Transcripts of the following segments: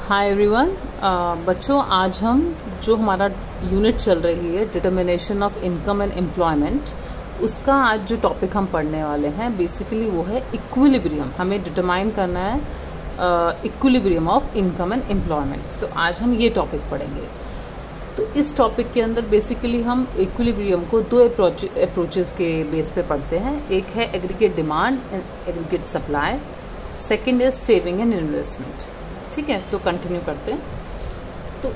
Hi everyone. बच्चों, आज हम जो हमारा यूनिट चल रही है determination of income and employment, उसका आज जो टॉपिक हम पढ़ने वाले हैं बेसिकली वो है इक्विलिब्रियम। हमें डिटरमाइन करना है equilibrium of income and employment. तो आज हम ये टॉपिक पढ़ेंगे। तो इस टॉपिक के अंदर बेसिकली हम इक्विलिब्रियम को दो अप्रोचेस के बेस पे पढ़ते हैं। एक है aggregate demand and aggregate supply, second is saving and investment. ठीक है, तो कंटिन्यू करते हैं। तो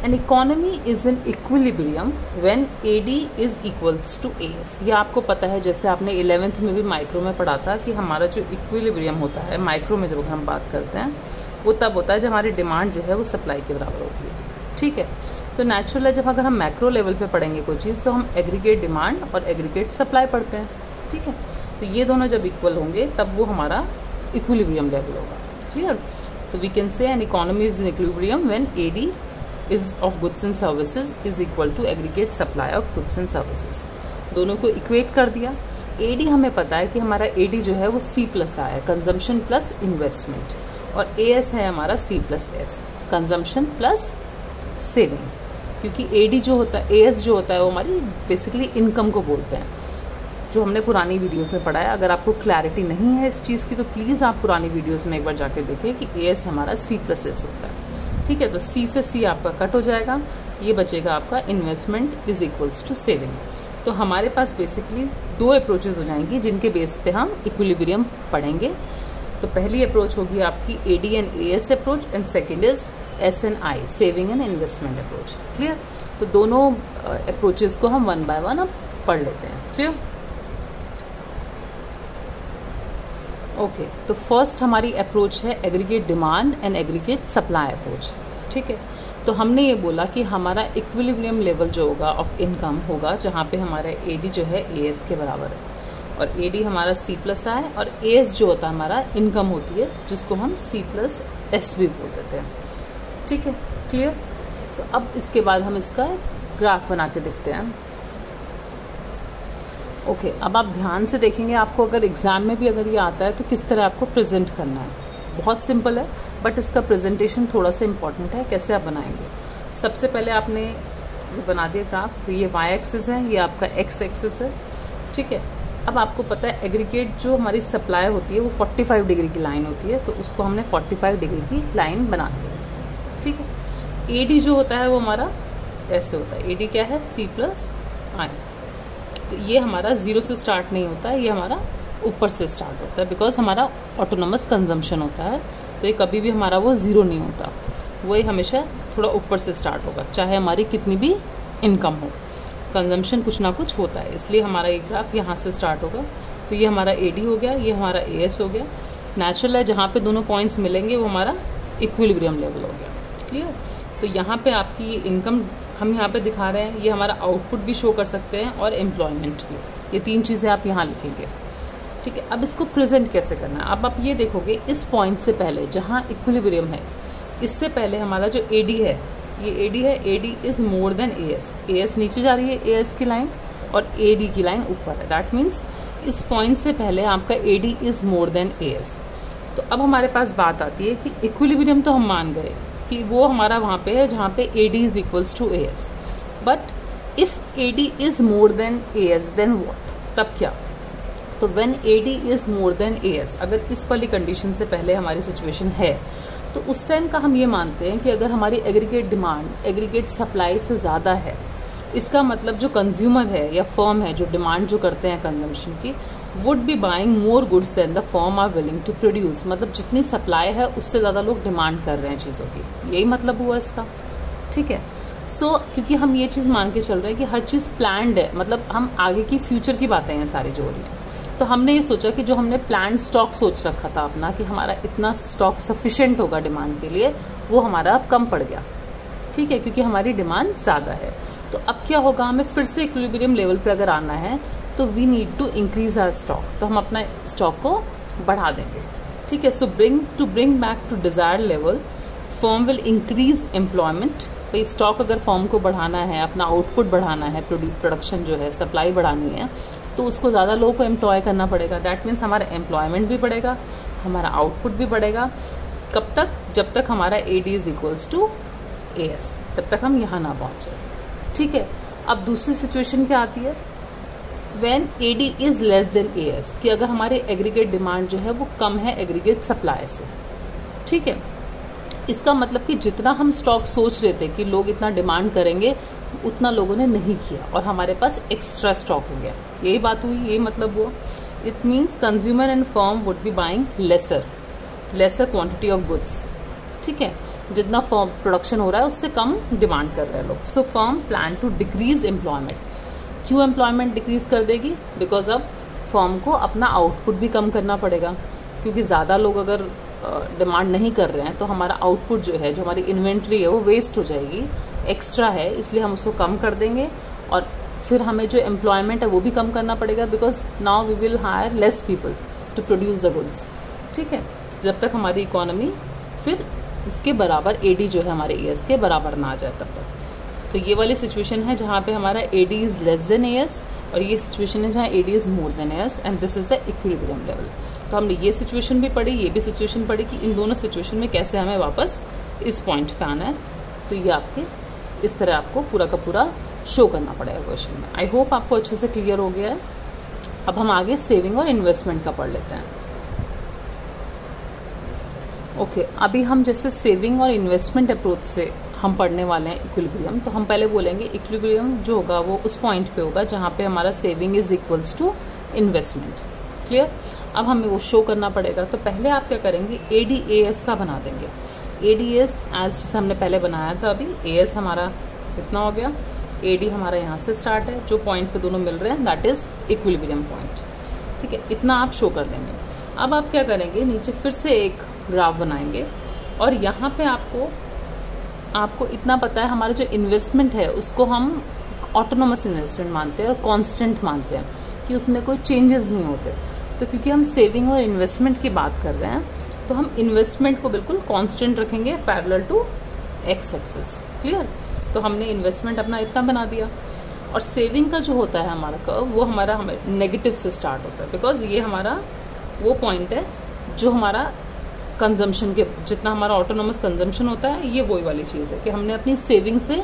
an economy is in equilibrium when AD is equals to AS. ये आपको पता है, जैसे आपने 11th में भी माइक्रो में पढ़ा था कि हमारा जो इक्विलिब्रियम होता है माइक्रो में, जब हम बात करते हैं वो तब होता है जब हमारी डिमांड जो है वो सप्लाई के बराबर होती है। ठीक है, तो नेचुरल है जब अगर हम मैक्रो लेवल पे पढ़ेंगे कोई चीज़ तो हम एग्रीगेट डिमांड और एग्रीगेट सप्लाई पढ़ते हैं। ठीक है, तो ये दोनों जब इक्वल होंगे तब वो हमारा इक्विलिब्रियम लेवल होगा। क्लियर? तो we can say an economy is in equilibrium when AD is of goods and services is equal to aggregate supply of goods and services. दोनों को इक्वेट कर दिया। एडी हमें पता है कि हमारा एडी जो है वो सी प्लस आई है, कंजम्पशन प्लस इन्वेस्टमेंट, और एएस है हमारा C plus S, consumption plus saving. क्योंकि एडी जो होता है, एएस जो होता है वो हमारी बेसिकली इनकम को बोलते हैं, जो हमने पुरानी वीडियोस में पढ़ा है। अगर आपको क्लैरिटी नहीं है इस चीज़ की तो प्लीज़ आप पुरानी वीडियोस में एक बार जाके देखें कि एएस हमारा सी प्लस एस होता है। ठीक है, तो सी से सी आपका कट हो जाएगा, ये बचेगा आपका investment is equals to saving. तो हमारे पास बेसिकली दो अप्रोचेज हो जाएंगी जिनके बेस पे हम इक्विलिब्रियम पढ़ेंगे। तो पहली अप्रोच होगी आपकी AD and AS approach, and second is S and I, saving and investment approach. Clear? तो दोनों अप्रोचेज को हम वन बाय वन अब पढ़ लेते हैं। क्लियर? ओके, तो फर्स्ट हमारी अप्रोच है aggregate demand and aggregate supply approach. ठीक है, तो हमने ये बोला कि हमारा इक्विलिब्रियम लेवल जो होगा ऑफ इनकम होगा जहाँ पे हमारा एडी जो है एएस के बराबर है, और एडी हमारा सी प्लस आई, और एएस जो होता है हमारा इनकम होती है जिसको हम सी प्लस एस भी बोल देते हैं। ठीक है, क्लियर? तो अब इसके बाद हम इसका ग्राफ बना के देखते हैं। ओके, अब आप ध्यान से देखेंगे, आपको अगर एग्ज़ाम में भी अगर ये आता है तो किस तरह आपको प्रेजेंट करना है। बहुत सिंपल है, बट इसका प्रेजेंटेशन थोड़ा सा इम्पॉर्टेंट है। कैसे आप बनाएंगे? सबसे पहले आपने बना दिया ग्राफ, ये वाई एक्सिस है, ये आपका एक्स एक्सिस है। ठीक है, अब आपको पता है एग्रीगेट जो हमारी सप्लाई होती है वो 45 डिग्री की लाइन होती है, तो उसको हमने 45 डिग्री की लाइन बना दी है। ठीक है, एडी जो होता है वो हमारा ऐसे होता है। एडी क्या है? सी प्लस आई। तो ये हमारा ज़ीरो से स्टार्ट नहीं होता है, ये हमारा ऊपर से स्टार्ट होता है, बिकॉज हमारा ऑटोनमस कंजम्पशन होता है। तो ये कभी भी हमारा वो ज़ीरो नहीं होता, वो हमेशा थोड़ा ऊपर से स्टार्ट होगा, चाहे हमारी कितनी भी इनकम हो। कंजम्पशन कुछ ना कुछ होता है, इसलिए हमारा ये ग्राफ यहाँ से स्टार्ट होगा। तो ये हमारा एडी हो गया, ये हमारा एएस हो गया। नेचुरल है जहाँ पे दोनों पॉइंट्स मिलेंगे वो हमारा इक्विलिब्रियम लेवल हो गया। क्लियर? तो यहाँ पे आपकी इनकम हम यहाँ पे दिखा रहे हैं, ये हमारा आउटपुट भी शो कर सकते हैं और एम्प्लॉयमेंट भी। ये तीन चीज़ें आप यहाँ लिखेंगे। ठीक है, अब इसको प्रेजेंट कैसे करना है? अब आप ये देखोगे इस पॉइंट से पहले जहाँ इक्विलिब्रियम है, इससे पहले हमारा जो एडी है, ये एडी है, AD is more than AS. AS नीचे जा रही है एएस की लाइन, और एडी की लाइन ऊपर है। दैट मीन्स इस पॉइंट से पहले आपका AD is more than AS. तो अब हमारे पास बात आती है कि इक्विलिब्रियम तो हम मान गए कि वो हमारा वहाँ पे है जहाँ पे AD is equals to AS, but if AD is more than AS then what? तब क्या? तो when AD is more than AS, अगर इस वाली कंडीशन से पहले हमारी सिचुएशन है तो उस टाइम का हम ये मानते हैं कि अगर हमारी एग्रीगेट डिमांड एग्रीगेट सप्लाई से ज़्यादा है, इसका मतलब जो कंज्यूमर है या फर्म है जो डिमांड जो करते हैं कंजम्पशन की, would be buying more goods than the firm are willing to produce. मतलब जितनी सप्लाई है उससे ज़्यादा लोग डिमांड कर रहे हैं चीज़ों की, यही मतलब हुआ इसका। ठीक है, क्योंकि हम ये चीज़ मान के चल रहे हैं कि हर चीज़ प्लान्ड है, मतलब हम आगे की फ्यूचर की बातें हैं सारी जो हो रही हैं। तो हमने ये सोचा कि जो हमने प्लान्ड स्टॉक सोच रखा था अपना कि हमारा इतना स्टॉक सफिशेंट होगा डिमांड के लिए, वो हमारा अब कम पड़ गया। ठीक है, क्योंकि हमारी डिमांड ज़्यादा है। तो अब क्या होगा, हमें फिर से इक्विलिब्रियम लेवल पर अगर आना है तो we need to increase our stock, तो हम अपना स्टॉक को बढ़ा देंगे। ठीक है, so bring back to desired level, firm will increase employment. भाई स्टॉक अगर फर्म को बढ़ाना है, अपना आउटपुट बढ़ाना है, प्रोडक्शन जो है सप्लाई बढ़ानी है, तो उसको ज़्यादा लोगों को एम्प्लॉय करना पड़ेगा। दैट मीन्स हमारा एम्प्लॉयमेंट भी बढ़ेगा, हमारा आउटपुट भी बढ़ेगा, कब तक? जब तक हमारा AD is equals to AS, जब तक हम यहाँ ना पहुँचे। ठीक है, अब दूसरी सिचुएशन क्या आती है? When AD is less than AS, कि अगर हमारे एग्रीगेट डिमांड जो है वो कम है एग्रीगेट सप्लाई से। ठीक है, इसका मतलब कि जितना हम स्टॉक सोच रहे थे कि लोग इतना डिमांड करेंगे, उतना लोगों ने नहीं किया और हमारे पास एक्स्ट्रा स्टॉक हो गया। यही बात हुई, ये मतलब हुआ। It means consumer and firm would be buying lesser quantity of goods. ठीक है, जितना फर्म प्रोडक्शन हो रहा है उससे कम डिमांड कर रहे हैं लोग। So firm plan to decrease employment. क्यों एम्प्लॉयमेंट डिक्रीज कर देगी? बिकॉज अब फर्म को अपना आउटपुट भी कम करना पड़ेगा, क्योंकि ज़्यादा लोग अगर डिमांड नहीं कर रहे हैं तो हमारा आउटपुट जो है, जो हमारी इन्वेंट्री है वो वेस्ट हो जाएगी, एक्स्ट्रा है, इसलिए हम उसको कम कर देंगे। और फिर हमें जो एम्प्लॉयमेंट है वो भी कम करना पड़ेगा, because now we will hire less people to produce the goods. ठीक है, जब तक हमारी इकोनॉमी फिर इसके बराबर AD जो है हमारे AS के बराबर ना आ जाए तब तक। तो ये वाली सिचुएशन है जहाँ पे हमारा AD is less than AS, और ये सिचुएशन है जहाँ AD is more than AS, and this is the equilibrium level. तो हमने ये सिचुएशन भी पढ़ी, ये भी सिचुएशन पढ़ी कि इन दोनों सिचुएशन में कैसे हमें वापस इस पॉइंट पे आना है। तो ये आपके इस तरह आपको पूरा का पूरा शो करना पड़ेगा क्वेश्चन में। आई होप आपको अच्छे से क्लियर हो गया है। अब हम आगे सेविंग और इन्वेस्टमेंट का पढ़ लेते हैं। ओके, अभी हम जैसे सेविंग और इन्वेस्टमेंट अप्रोच से हम पढ़ने वाले हैं इक्विलिब्रियम। तो हम पहले बोलेंगे इक्विलिब्रियम जो होगा वो उस पॉइंट पे होगा जहाँ पे हमारा saving is equals to investment. Clear? अब हमें वो शो करना पड़ेगा। तो पहले आप क्या करेंगे, AD/AS का बना देंगे। AD/AS एज जैसे हमने पहले बनाया था, अभी AS हमारा इतना हो गया, AD हमारा यहाँ से स्टार्ट है, जो पॉइंट पे दोनों मिल रहे हैं दैट इज़ इक्विलिब्रियम पॉइंट। ठीक है, इतना आप शो कर देंगे। अब आप क्या करेंगे, नीचे फिर से एक ग्राफ बनाएंगे, और यहाँ पे आपको इतना पता है हमारा जो इन्वेस्टमेंट है उसको हम ऑटोनोमस इन्वेस्टमेंट मानते हैं और कांस्टेंट मानते हैं कि उसमें कोई चेंजेस नहीं होते। तो क्योंकि हम सेविंग और इन्वेस्टमेंट की बात कर रहे हैं तो हम इन्वेस्टमेंट को बिल्कुल कांस्टेंट रखेंगे parallel to X axis. Clear? तो हमने इन्वेस्टमेंट अपना इतना बना दिया, और सेविंग का जो होता है हमारा कर्व वो हमारा हमें नेगेटिव से स्टार्ट होता है, बिकॉज ये हमारा वो पॉइंट है जो हमारा कंजम्पशन के, जितना हमारा ऑटोनोमस कंजम्पशन होता है, ये वही वाली चीज़ है कि हमने अपनी सेविंग से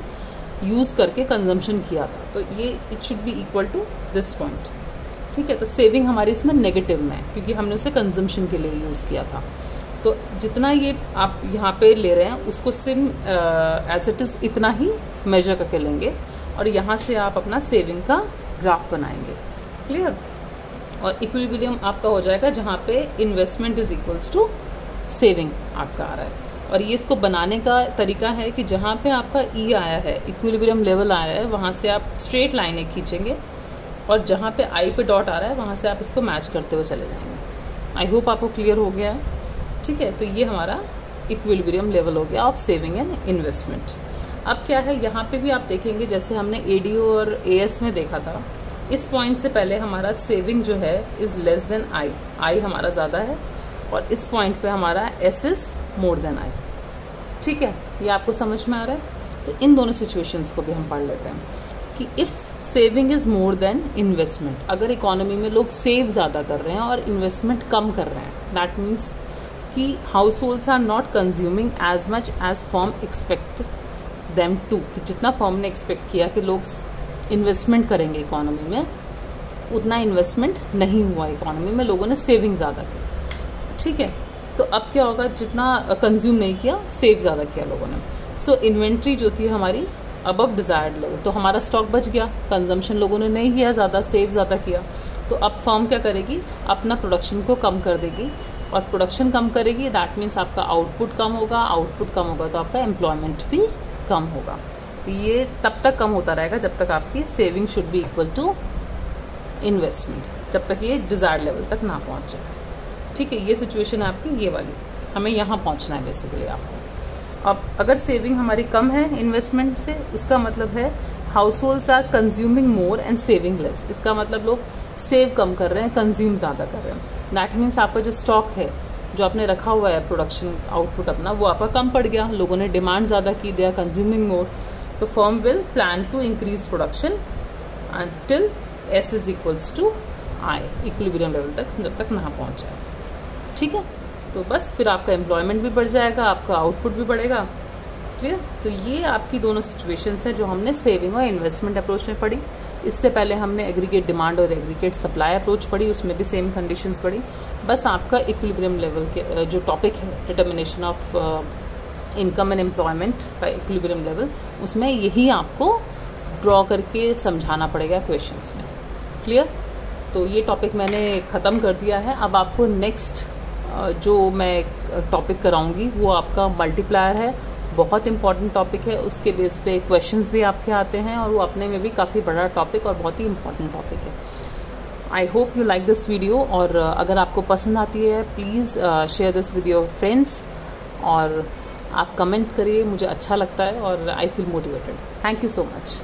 यूज़ करके कंजम्पशन किया था। तो ये it should be equal to this point. ठीक है, तो सेविंग हमारी इसमें नेगेटिव में है क्योंकि हमने उसे कंजम्पशन के लिए यूज़ किया था। तो जितना ये आप यहाँ पे ले रहे हैं उसको सिम एज इट इज़ इतना ही मेजर करके लेंगे, और यहाँ से आप अपना सेविंग का ग्राफ बनाएंगे। क्लियर? और इक्विलिब्रियम आपका हो जाएगा जहाँ पे investment is equals to saving आपका आ रहा है। और ये इसको बनाने का तरीका है कि जहाँ पे आपका E आया है, इक्विलिब्रियम लेवल आया है, वहाँ से आप स्ट्रेट लाइनें खींचेंगे, और जहाँ पे I पे डॉट आ रहा है वहाँ से आप इसको मैच करते हुए चले जाएंगे। आई होप आपको क्लियर हो गया है। ठीक है, तो ये हमारा इक्विलिब्रियम लेवल हो गया ऑफ सेविंग एंड इन्वेस्टमेंट। अब क्या है, यहाँ पे भी आप देखेंगे जैसे हमने AD और AS में देखा था, इस पॉइंट से पहले हमारा सेविंग जो है इज़ लेस देन I हमारा ज़्यादा है, और इस पॉइंट पे हमारा S is more then I। ठीक है, ये आपको समझ में आ रहा है? तो इन दोनों सिचुएशंस को भी हम पढ़ लेते हैं कि if saving is more then investment, अगर इकोनॉमी में लोग सेव ज़्यादा कर रहे हैं और इन्वेस्टमेंट कम कर रहे हैं, दैट मीन्स कि households are not consuming as much as firm expect them to, कि जितना फर्म ने एक्सपेक्ट किया कि लोग इन्वेस्टमेंट करेंगे इकोनॉमी में, उतना इन्वेस्टमेंट नहीं हुआ इकोनॉमी में, लोगों ने सेविंग ज़्यादा की। ठीक है, तो अब क्या होगा, जितना कंज्यूम नहीं किया, सेव ज़्यादा किया लोगों ने। सो इन्वेंट्री जो थी हमारी अबव डिज़ायर्ड लेवल, तो हमारा स्टॉक बच गया, कंजम्पशन लोगों ने नहीं किया ज़्यादा, सेव ज़्यादा किया। तो अब फर्म क्या करेगी, अपना प्रोडक्शन को कम कर देगी, और प्रोडक्शन कम करेगी दैट मीन्स आपका आउटपुट कम होगा, आउटपुट कम होगा तो आपका एम्प्लॉयमेंट भी कम होगा। ये तब तक कम होता रहेगा जब तक आपकी saving should be equal to investment, जब तक ये डिज़ायर्ड लेवल तक ना पहुँचे। ठीक है, ये सिचुएशन है आपकी ये वाली, हमें यहाँ पहुँचना है बेसिकली आपको। अब अगर सेविंग हमारी कम है इन्वेस्टमेंट से, उसका मतलब है households are consuming more and saving less. इसका मतलब लोग सेव कम कर रहे हैं, कंज्यूम ज़्यादा कर रहे हैं। दैट मीन्स आपका जो स्टॉक है, जो आपने रखा हुआ है प्रोडक्शन आउटपुट अपना, वो आपका कम पड़ गया, लोगों ने डिमांड ज़्यादा की, दे आर कंज्यूमिंग मोर। तो firm will plan to increase production until S is equals to I, equilibrium level तक जब तक ना पहुँच जाए। ठीक है, तो बस फिर आपका एम्प्लॉयमेंट भी बढ़ जाएगा, आपका आउटपुट भी बढ़ेगा। क्लियर? तो ये आपकी दोनों सिचुएशंस हैं जो हमने सेविंग और इन्वेस्टमेंट अप्रोच में पढ़ी। इससे पहले हमने एग्रीगेट डिमांड और एग्रीगेट सप्लाई अप्रोच पढ़ी, उसमें भी सेम कंडीशंस पढ़ी। बस आपका इक्विलिब्रियम लेवल के जो टॉपिक है, determination of income and employment का इक्विलिब्रियम लेवल, उसमें यही आपको ड्रॉ करके समझाना पड़ेगा क्वेश्चंस में। क्लियर? तो ये टॉपिक मैंने ख़त्म कर दिया है। अब आपको नेक्स्ट जो मैं टॉपिक कराऊंगी वो आपका मल्टीप्लायर है। बहुत इंपॉर्टेंट टॉपिक है, उसके बेस पे क्वेश्चंस भी आपके आते हैं और वो अपने में भी काफ़ी बड़ा टॉपिक और बहुत ही इंपॉर्टेंट टॉपिक है। I hope you like this video, और अगर आपको पसंद आती है please share this with your friends, और आप कमेंट करिए, मुझे अच्छा लगता है और I feel motivated. Thank you so much.